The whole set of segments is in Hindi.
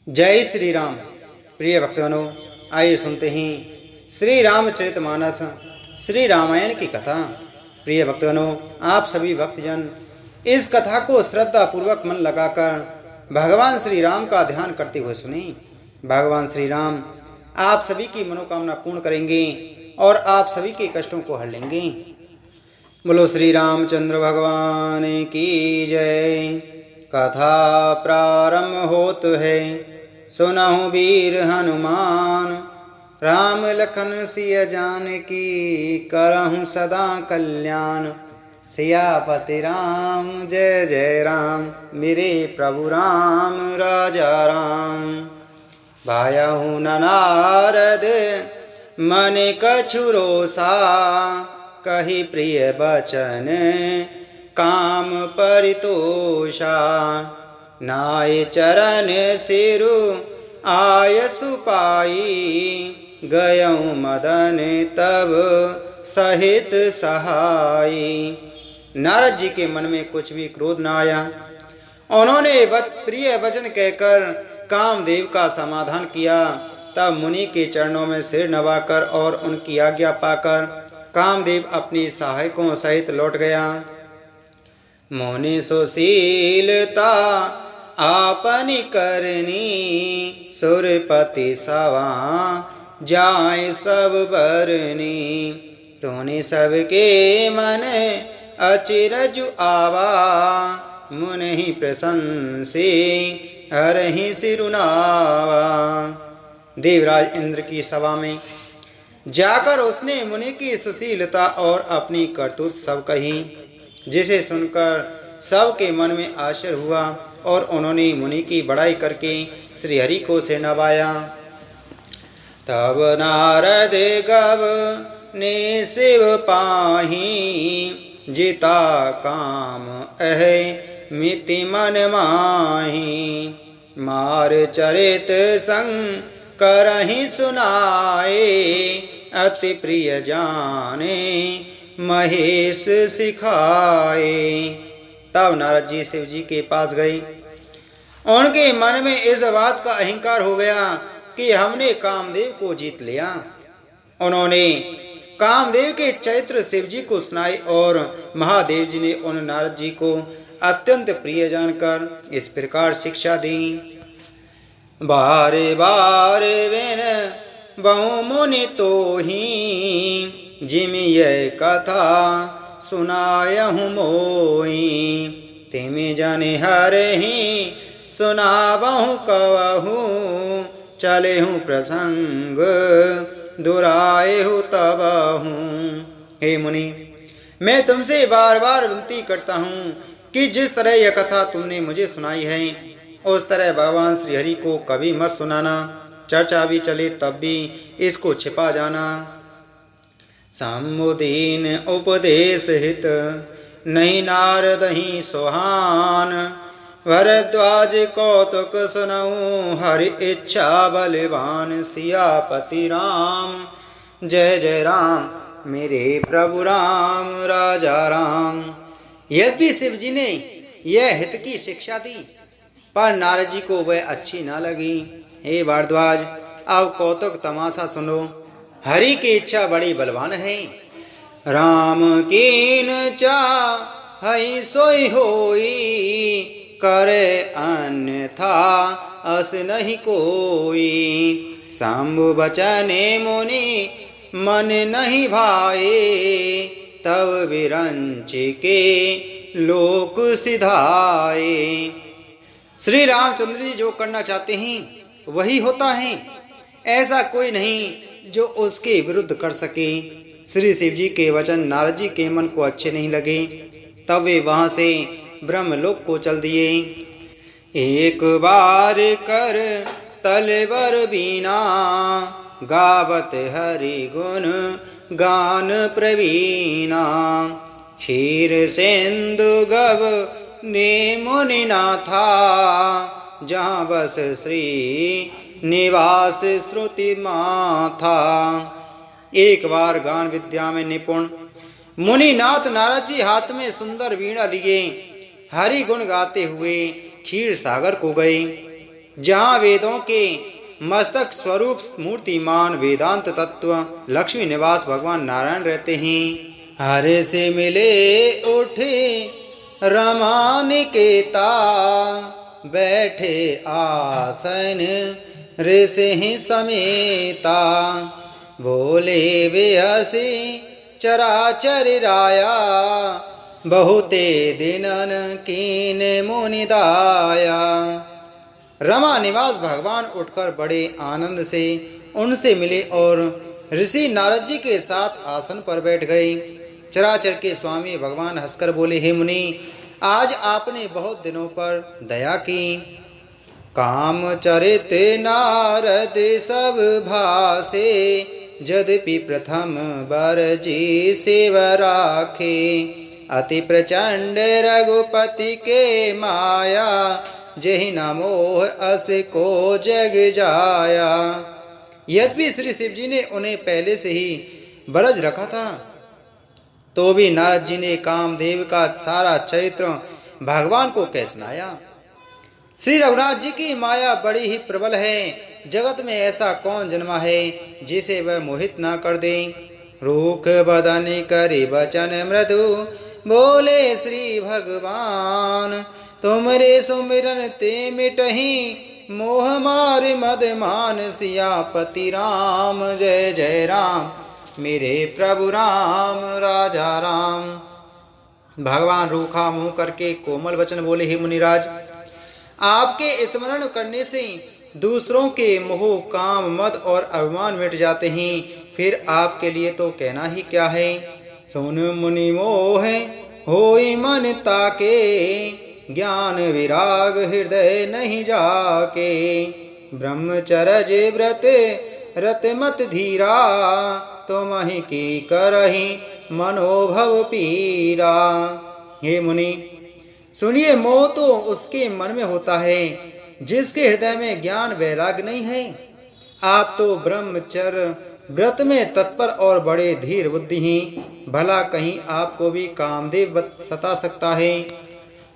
जय श्री राम। प्रिय भक्तगणों, आइए सुनते हैं श्री रामचरितमानस श्री रामायण की कथा। प्रिय भक्तगणों, आप सभी भक्तजन इस कथा को श्रद्धा पूर्वक मन लगाकर भगवान श्री राम का ध्यान करते हुए सुने। भगवान श्री राम आप सभी की मनोकामना पूर्ण करेंगे और आप सभी के कष्टों को हर लेंगे। बोलो श्री रामचंद्र भगवान की जय। कथा प्रारंभ होत है, सुनहु वीर हनुमान, राम लखन सिय जानकी, करहु सदा कल्याण। सियापति राम जय जय राम, मेरे प्रभु राम राजा राम। भायहु न नारद मन कछु रोषा, कही प्रिय बचन काम परितोषा। नाय चरण सिरु आयसु पाई, गयऊ मदन तब सहित सहाई। नारद जी के मन में कुछ भी क्रोध न आया। उन्होंने प्रिय वचन कहकर कामदेव का समाधान किया। तब मुनि के चरणों में सिर नवाकर और उनकी आज्ञा पाकर कामदेव अपनी सहायकों सहित लौट गया। मुनि सुशीलता आपनी करनी, सुरपति सवा जाय सब बरनी। सोने सबके मन अचिरजु आवा, मुनि प्रशंसे हरहि सिरुनावा। देवराज इंद्र की सभा में जाकर उसने मुनि की सुशीलता और अपनी करतूत सब कही, जिसे सुनकर सबके मन में आश्चर्य हुआ और उन्होंने मुनि की बड़ाई करके श्री हरि को से नवाया। तब नारद गव ने शिव पाही, जिता काम अह मिति मन माही। मार चरित संग करहि सुनाए, अति प्रिय जाने महेश सिखाए। तब नारद जी शिव जी के पास गए। उनके मन में इस बात का अहंकार हो गया कि हमने कामदेव को जीत लिया। उन्होंने कामदेव के चरित्र शिव जी को सुनाए और महादेव जी ने उन नारद जी को अत्यंत प्रिय जानकर इस प्रकार शिक्षा दी। बारे बारे विन बहु मुनि तोहि, जिम यह कथा सुनायहु मोहि। तिम जन हरहि सुनावहु कवहु, चलेहु प्रसंग दुरायहु तबहु। हे मुनि, मैं तुमसे बार बार विनती करता हूँ कि जिस तरह यह कथा तुमने मुझे सुनाई है उस तरह भगवान श्री हरि को कभी मत सुनाना। चर्चा भी चले तब भी इसको छिपा जाना। समुदीन उपदेश हित, नहीं नारद ही सुहान। भरद्वाज कौतुक सुनऊ, हरि इच्छा बलवान। सियापति राम जय जय राम, मेरे प्रभु राम राजा राम। यद्यपि शिव जी ने यह हित की शिक्षा दी, पर नारद जी को वह अच्छी न लगी। हे भारद्वाज, अब कौतुक तमाशा सुनो। हरि की इच्छा बड़ी बलवान है। राम कीन चाहै सोई होई, करे अन्यथा अस नहीं कोई। शंभु बचने मुनि मन नहीं भाए, तब विरंच के लोक सिधाए। श्री रामचंद्र जी जो करना चाहते हैं वही होता है। ऐसा कोई नहीं जो उसके विरुद्ध कर सके। श्री शिव जी के वचन नारद जी के मन को अच्छे नहीं लगे। तब वे वहां से ब्रह्मलोक को चल दिए। एक बार कर तलवर बीना, गावत हरि गुण गान प्रवीणा। क्षीर सिंधु गव ने मुनि नाथा, जहाँ बस श्री निवास श्रुति माथा। एक बार गान विद्या में निपुण मुनिनाथ नारद जी हाथ में सुंदर वीणा लिए हरि गुण गाते हुए क्षीर सागर को गए। जहाँ वेदों के मस्तक स्वरूप मूर्तिमान वेदांत तत्व लक्ष्मी निवास भगवान नारायण रहते हैं। हरे से मिले उठे रमा निकेता, बैठे आसन ऋषि ही समेता, बोले बेहसी चराचर राया, बहुते दिनन कीन मुनिदाया। रमा निवास भगवान उठकर बड़े आनंद से उनसे मिले और ऋषि नारद जी के साथ आसन पर बैठ गए। चराचर के स्वामी भगवान हंसकर बोले, हे मुनि, आज आपने बहुत दिनों पर दया की। काम चरित नारद सब भासे, यद्यपि प्रथम बर जी सेव राखे, अति प्रचंड रघुपति के माया, जहि न मोह अस को जग जाया। यद्यपि श्री शिव जी ने उन्हें पहले से ही बरज रखा था, तो भी नारद जी ने कामदेव का सारा चरित्र भगवान को कह सुनाया। श्री रघुनाथ जी की माया बड़ी ही प्रबल है। जगत में ऐसा कौन जन्मा है जिसे वह मोहित ना कर दे। रूख बदन करि बचन मृदु, बोले श्री भगवान, तुमरे सुमिरन ते मिटहि, मोह मार मद मान, सियापति राम जय जय राम, मेरे प्रभु राम राजा राम। भगवान रूखा मुंह करके कोमल वचन बोले, हे मुनिराज, आपके स्मरण करने से दूसरों के मोह काम मद और अभिमान मिट जाते हैं, फिर आपके लिए तो कहना ही क्या है। सुन मुनि मोह होई मन ताके, ज्ञान विराग हृदय नहीं जाके, ब्रह्मचर्य व्रत रत मत धीरा, तुमहि की करहि मनोभव पीरा। हे मुनि, सुनिए, मोह तो उसके मन में होता है जिसके हृदय में ज्ञान वैराग नहीं है। आप तो ब्रह्मचर्य व्रत में तत्पर और बड़े धीर बुद्धि हैं, भला कहीं आपको भी कामदेव सता सकता है।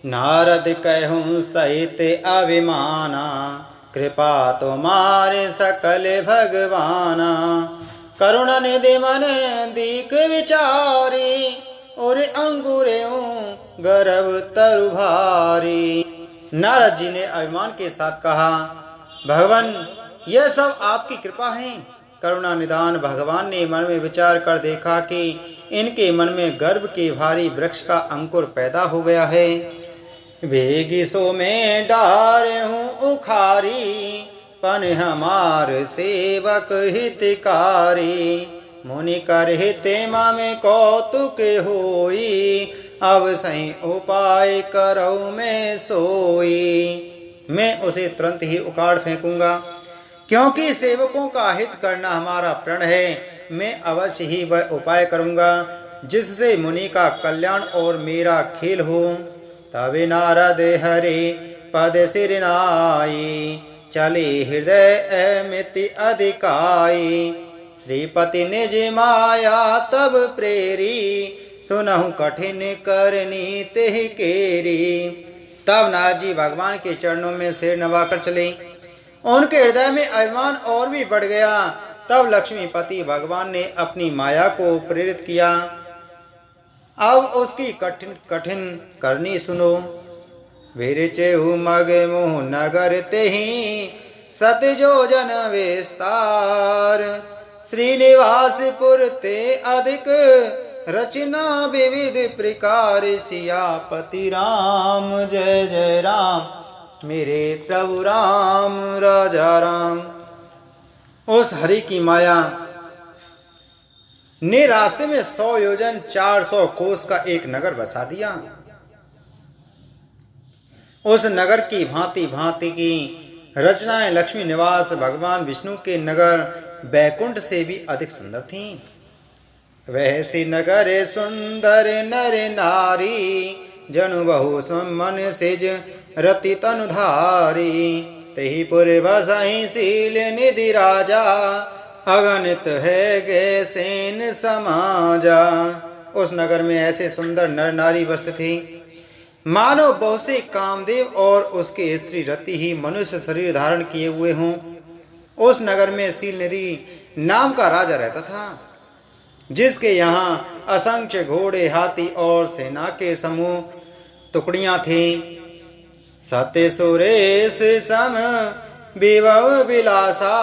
नारद कहूँ सहित अभिमाना, कृपा तुम्हारे सकल भगवाना, करुणा निधि मन दीक विचारी, और अंगूरे गर्भ तरु भारी। नारद जी ने अभिमान के साथ कहा, भगवान, यह सब आपकी कृपा है। करुणा निदान भगवान ने मन में विचार कर देखा कि इनके मन में गर्भ के भारी वृक्ष का अंकुर पैदा हो गया है। वेगी सो में डार हूँ उखारी, पन हमार सेवक हितकारी, मुनि कर हिते मामे कौतुक होई, अब सही उपाय करो मैं सोई। मैं उसे तुरंत ही उखाड़ फेंकूंगा, क्योंकि सेवकों का हित करना हमारा प्रण है। मैं अवश्य ही वह उपाय करूंगा जिससे मुनि का कल्याण और मेरा खेल हो। तबे नारद हरे पद सिर नाई, चले हृदय अमिति अधिकाई, श्रीपति निज माया तब प्रेरी, सुनहु कठिन करनी तेहि केरी। तब नारद जी भगवान के चरणों में सिर नवाकर चले। उनके हृदय में अभिमान और भी बढ़ गया। तब लक्ष्मीपति भगवान ने अपनी माया को प्रेरित किया। अब उसकी कठिन कठिन करनी सुनो। विरचेहु मग मोह नगर तेहि, सत योजन विस्तार, श्रीनिवासपुर ते अधिक रचना विविध प्रकार, सियापति राम जय जय राम, मेरे प्रभु राम राजा राम। उस हरि की माया ने रास्ते में 100 योजन 400 कोस का एक नगर बसा दिया। उस नगर की भांति भांति की रचनाएं लक्ष्मी निवास भगवान विष्णु के नगर बैकुंठ से भी अधिक सुंदर थीं। वैसी नगर सुंदर नर नारी, जनु बहु मन सिज रति तनुधारी, तही पुर बसहि शील निधि राजा, अगणित है गे सेन समाजा। उस नगर में ऐसे सुंदर नर नारी बसते थे मानो बहुत से कामदेव और उसके स्त्री रति ही मनुष्य शरीर धारण किए हुए हों। उस नगर में सील निधि नाम का राजा रहता था, जिसके यहाँ असंख्य घोड़े, हाथी और सेना के समूह टुकड़ियाँ थीं। सत्य सुरेश सम विभव विलासा,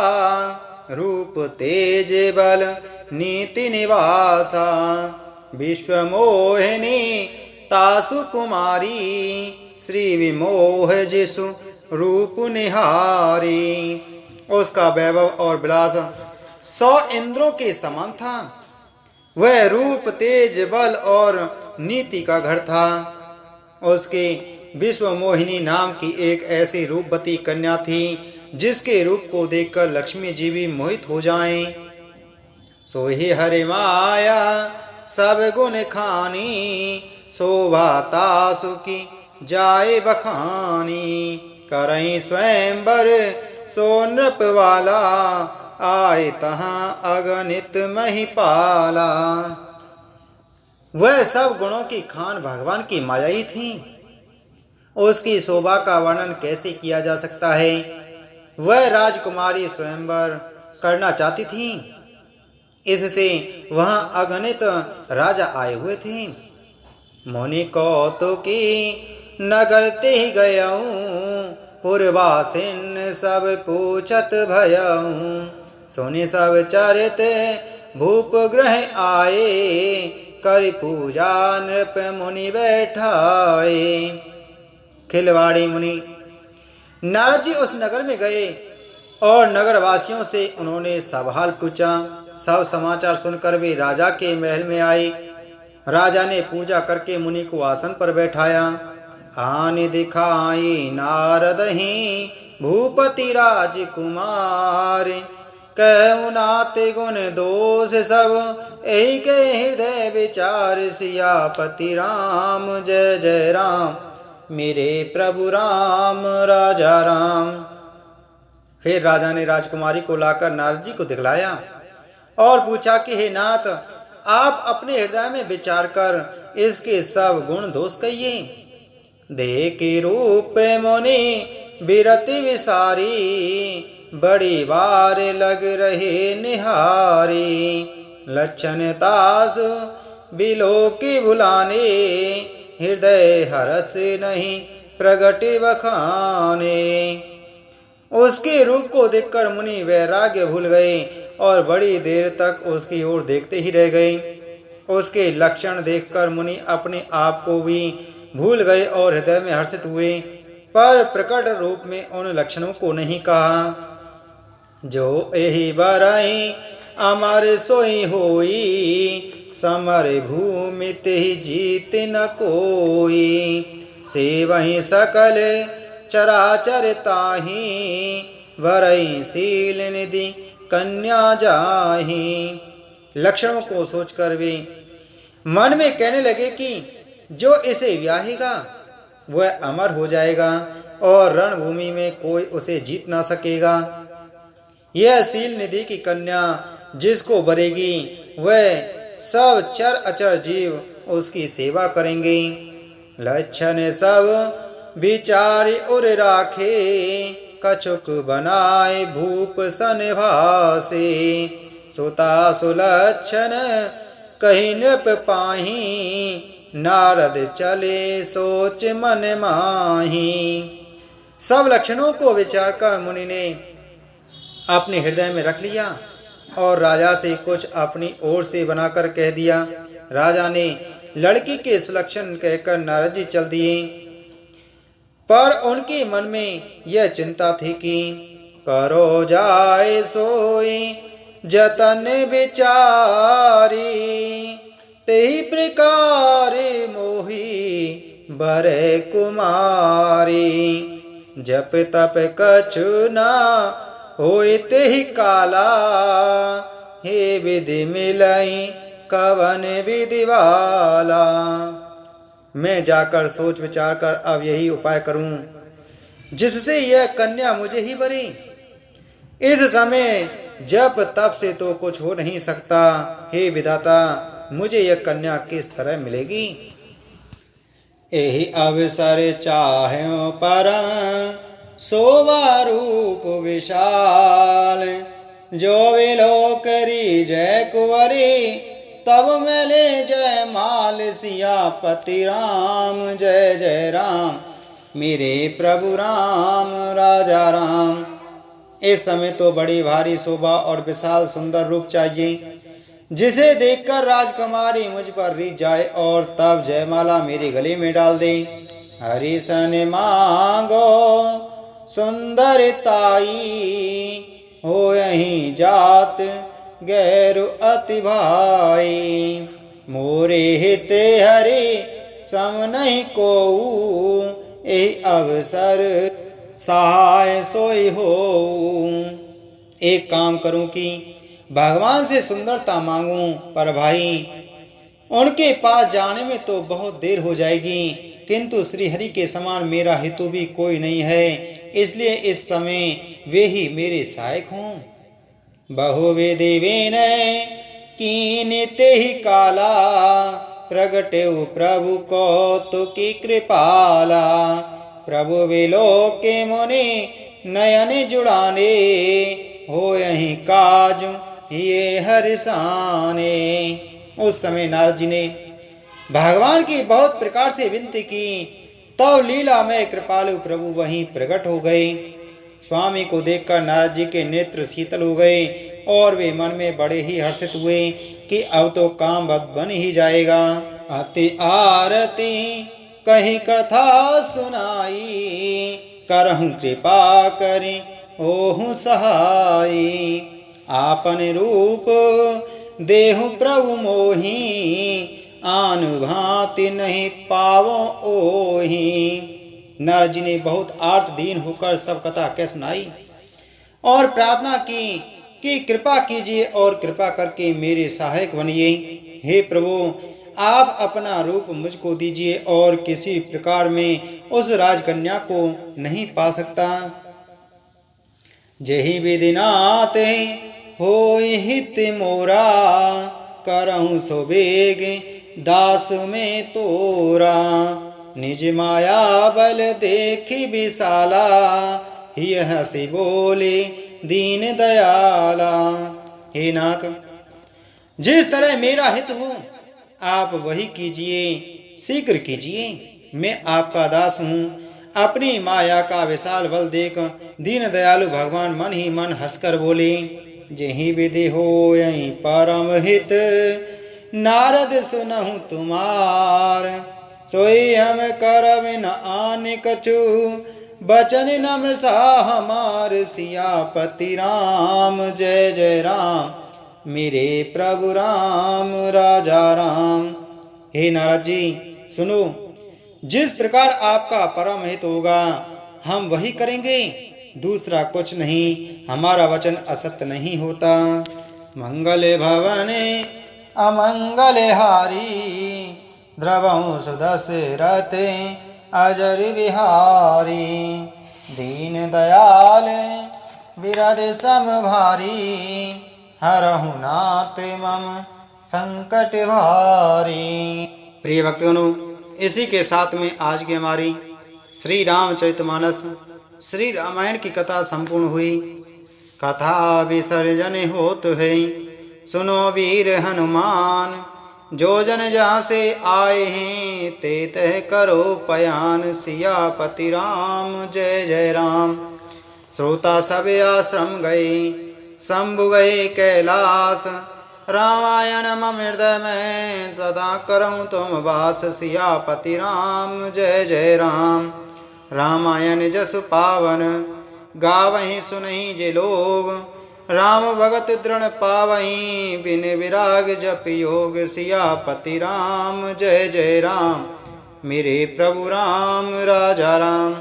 रूप तेज बल नीति निवासा। विश्व मोहिनी तासु कुमारी, श्री विमोह जिसु रूप निहारी। उसका वैभव और विलास 100 इंद्रों के समान था। वह रूप तेज बल और नीति का घर था। उसके विश्व मोहिनी नाम की एक ऐसी रूपवती कन्या थी, जिसके रूप को देखकर लक्ष्मी जी भी मोहित हो जाएं। सोहि हरि माया सब गुण खानी, शोभा तासु की जाए बखानी। करई स्वयंवर सो नृप वाला, आए तहाँ अगणित महिपाला। वह सब गुणों की खान भगवान की माया ही थी। उसकी शोभा का वर्णन कैसे किया जा सकता है। वह राजकुमारी स्वयंवर करना चाहती थी, इससे वहाँ अगणित राजा आए हुए थे। मुनि कौतुकी नगर ते गयऊँ, पुरवासिन सब पूछत भयऊँ। सुनि सब चरित भूप ग्रह आए, कर पूजा नृप मुनि बैठाए। खिलवाड़ी मुनि नारद जी उस नगर में गए और नगरवासियों से उन्होंने सब हाल पूछा। सब समाचार सुनकर वे राजा के महल में आए। राजा ने पूजा करके मुनि को आसन पर बैठाया। आन दिखाई नारद ही भूपति राजकुमार, कहु नाते गुण दोष सब यही के हृदय विचार। सियापति राम जय जय राम, मेरे प्रभु राम राजा राम। फिर राजा ने राजकुमारी को लाकर नारद जी को दिखलाया और पूछा कि हे नाथ, आप अपने हृदय में विचार कर इसके सब गुण दोष कहिए। देखे रूप मुनि बिरति विसारी, बड़ी बार लग रहे निहारी। लक्षण तास बिलो की बुलाने, हृदय हरस नहीं प्रगट बखाने। उसके रूप को देखकर मुनि वैराग्य भूल गए और बड़ी देर तक उसकी ओर देखते ही रह गए। उसके लक्षण देखकर मुनि अपने आप को भी भूल गए और हृदय में हर्षित हुए, पर प्रकट रूप में उन लक्षणों को नहीं कहा। जो यही बराई अमर सोई होई, समर भूमि तेहि जीत न कोई। से वही सकल चराचर ताही, वरई सील निधि कन्या जाही। लक्षणों को सोचकर वे मन में कहने लगे कि जो इसे ब्याहेगा वह अमर हो जाएगा और रणभूमि में कोई उसे जीत ना सकेगा। यह सील निधि की कन्या जिसको बरेगी वह सब चर अचर जीव उसकी सेवा करेंगे। लक्षण सब विचारी उर राखे, कछुक बनाए भूप सन भासे। सुता सुलक्षण कहीं नृप पाही, नारद चले सोच मन माही। सब लक्षणों को विचार कर मुनि ने अपने हृदय में रख लिया और राजा से कुछ अपनी ओर से बनाकर कह दिया। राजा ने लड़की के सुलक्षण कहकर नारद जी चल दिए, पर उनके मन में यह चिंता थी कि करो जाए सोई जतन विचारी, तेहि प्रकार मोही बरे कुमारी। जप तप कछु न होय तेहि काला, हे विधि मिलई कवन विधि वाला। मैं जाकर सोच विचार कर अब यही उपाय करूं जिससे यह कन्या मुझे ही बरी। इस समय जप तप से तो कुछ हो नहीं सकता। हे विधाता, मुझे यह कन्या किस तरह मिलेगी। एहि अवसर चाह्यो पर शोभा रूप विशाल। जो विलो करी जय कुंवरी तब मिले जय माल। सियापति राम जय जय राम मेरे प्रभु राम राजा राम। इस समय तो बड़ी भारी शोभा और विशाल सुंदर रूप चाहिए, जिसे देखकर राजकुमारी मुझ पर रीझ जाए और तब जयमाला मेरे गले में डाल दे। हरि सन मांगो सुंदरताई हो यहीं जात गैरु अति भाई। मोरे हिते हरि सम नहीं कोऊ एहि अवसर सहाय सोई हो। एक काम करूं कि भगवान से सुंदरता मांगूं, पर भाई उनके पास जाने में तो बहुत देर हो जाएगी, किंतु श्री हरि के समान मेरा हितु भी कोई नहीं है, इसलिए इस समय वे ही मेरे सहायक हों। बहुविधि विनय कीन्ते ही काला प्रगटेउ प्रभु कौतुकी कृपाला। प्रभु विलोके मुनि नयन जुड़ाने हो यहीं काज ये हरिसाने। उस समय नारद जी ने भगवान की बहुत प्रकार से विनती की, तब लीला में कृपालु प्रभु वहीं प्रकट हो गए। स्वामी को देखकर नारद जी के नेत्र शीतल हो गए और वे मन में बड़े ही हर्षित हुए कि अब तो काम बन ही जाएगा। अति आरती कहीं कथा सुनाई करहूं कृपा करी ओहु सहाई। आपन रूप देहु प्रभु मोही आन भांति नहीं पावो ओही। नारद जी ने बहुत आर्त दीन होकर सब कथा कह सुनाई और प्रार्थना की कि कृपा कीजिए और कृपा करके मेरे सहायक बनिए। हे प्रभु, आप अपना रूप मुझको दीजिए और किसी प्रकार में उस राजकन्या को नहीं पा सकता। जही विधिनाथ होई हित मोरा करहूं सुवेग दास में तोरा। निज माया बल देखी विशाला ही हंसी बोले दीन दयाला। हे नाथ, जिस तरह मेरा हित हो आप वही कीजिए, शीघ्र कीजिए। मैं आपका दास हूँ। अपनी माया का विशाल बल देख दीन दयालु भगवान मन ही मन हंसकर बोले, जेहि विधि हो यहीं परम हित नारद सुनहु तुम्हार। सोई हम करब न आन कछु बचन नम्र सा हमार। सियापति राम जय जय राम मेरे प्रभु राम राजा राम। हे नारद जी सुनो, जिस प्रकार आपका परम हित होगा हम वही करेंगे, दूसरा कुछ नहीं। हमारा वचन असत्य नहीं होता। मंगल भवने अमंगल हारी द्रवहु सुदशरथ अजर बिहारी। दीन दयाल विरद सम भारी हरहु नाथ मम संकट भारी। प्रिय भक्तों, इसी के साथ में आज की हमारी श्री रामचरितमानस श्री रामायण की कथा संपूर्ण हुई। कथा विसर्जन होत है सुनो वीर हनुमान। जो जन जहाँ से आए हैं ते तह करो पयान। सियापति राम जय जय राम। श्रोता सब आश्रम गए शंभु गए कैलाश। रामायण मम हृदय में सदा करऊँ तुम वास। सियापति राम जय जय राम। रामायण जस पावन गावहीं सुनहीं जे लोग। राम भगत दृढ़ पावहीं बिन विराग जप योग। सियापति राम जय जय राम मेरे प्रभु राम राजा राम।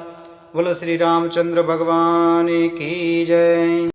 बोलो श्री रामचंद्र भगवान की जय।